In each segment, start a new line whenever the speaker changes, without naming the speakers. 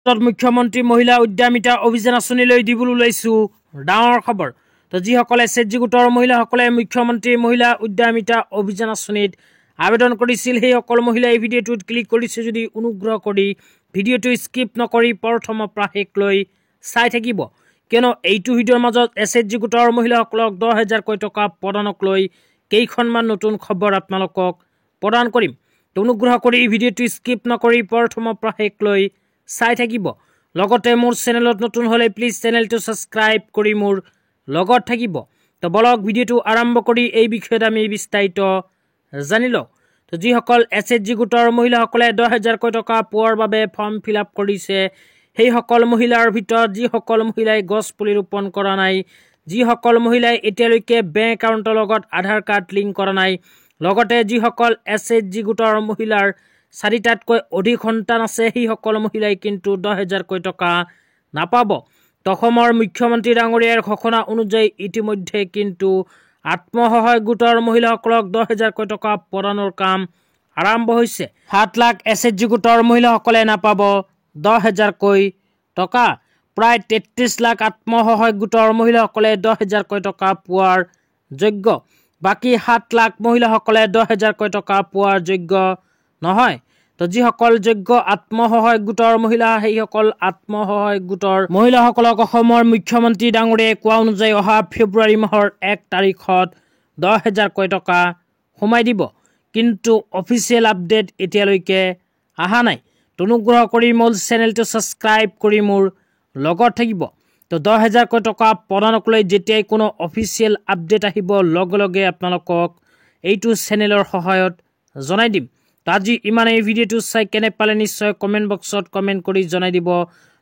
মুখ্যমন্ত্ৰী মহিলা উদ্যমিতা অভিযান আঁচনিলৈ দিবলৈ ওলাইছো ডাঙৰ খবৰ। তো যিসকলে এছএইচজি গোটৰ মহিলাসকলে মুখ্যমন্ত্ৰী মহিলা উদ্যমিতা অভিযান আঁচনিত আবেদন কৰিছিল সেই সকল মহিলাই এই ভিডিঅ'টোত ক্লিক কৰিছে যদি অনুগ্ৰহ কৰি ভিডিঅ'টো স্কিপ নকৰি প্ৰথমৰ পৰা শেষলৈ চাই থাকিব, কিয়নো এইটো ভিডিঅ'ৰ মাজত এছএইচজি গোটৰ মহিলাসকলক 10,000কৈ টকা প্ৰদানক লৈ কেইখনমান নতুন খবৰ আপোনালোকক প্ৰদান কৰিম। তো অনুগ্ৰহ কৰি ভিডিঅ'টো স্কিপ নকৰি প্ৰথমৰ পৰা শেষলৈ চাই থাকিব। লগতে মোৰ চেনেলত নতুন হ'লে প্লিজ চেনেলটো ছাবস্ক্ৰাইব কৰি মোৰ লগত থাকিব। তো বলক ভিডিঅ'টো আৰম্ভ কৰি এই বিষয়ত আমি বিস্তাৰিত জানি লওঁ। তো যিসকল এছএইচজি গোটৰ মহিলাসকলে 10,000কৈ টকা পোৱাৰ বাবে ফৰ্ম ফিল আপ কৰিছে সেইসকল মহিলাৰ ভিতৰত যিসকল মহিলাই গছ পুলি ৰোপণ কৰা নাই, যিসকল মহিলাই এতিয়ালৈকে বেংক একাউণ্টৰ লগত আধাৰ কাৰ্ড লিংক কৰা নাই, লগতে যিসকল এছএইচজি গোটৰ মহিলাৰ 4টাতকৈ অধিক সন্তান আছে সেইসকল মহিলাই কিন্তু 10,000কৈ টকা নাপাব। অসমৰ মুখ্যমন্ত্ৰী ডাঙৰীয়াৰ ঘোষণা অনুযায়ী ইতিমধ্যে কিন্তু আত্মসহায়ক গোটৰ মহিলাসকলক 10,000কৈ টকা প্ৰদানৰ কাম আৰম্ভ হৈছে। 7 লাখ এছএইচজি গোটৰ মহিলাসকলে নাপাব 10,000কৈ টকা। প্ৰায় 33 লাখ আত্মসহায়ক গোটৰ মহিলাসকলে 10,000কৈ টকা পোৱাৰ যোগ্য। বাকী 7 লাখ মহিলাসকলে 10,000কৈ টকা পোৱাৰ যোগ্য নহয়। তো যিসকল যোগ্য আত্মসহায়ক গোটৰ মহিলা সেইসকল আত্মসহায়ক গোটৰ মহিলাসকলক অসমৰ মুখ্যমন্ত্ৰী ডাঙৰীয়াই কোৱা অনুযায়ী অহা ফেব্ৰুৱাৰী মাহৰ 1 তাৰিখত 10,000কৈ টকা সোমাই দিব। কিন্তু অফিচিয়েল আপডেট এতিয়ালৈকে অহা নাই। তো অনুগ্ৰহ কৰি মোৰ চেনেলটো ছাবস্ক্ৰাইব কৰি মোৰ লগত থাকিব। তো 10,000কৈ টকা প্ৰদানক লৈ যেতিয়াই কোনো অফিচিয়েল আপডেট আহিব লগে লগে আপোনালোকক এইটো চেনেলৰ সহায়ত জনাই দিম। তো আজি ইমানেই। ভিডিঅ'টো চাই কেনে পালে নিশ্চয় কমেণ্ট বক্সত কমেণ্ট কৰি জনাই দিব।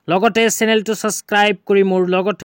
লগতে চেনেলটো ছাবস্ক্ৰাইব কৰি মোৰ লগত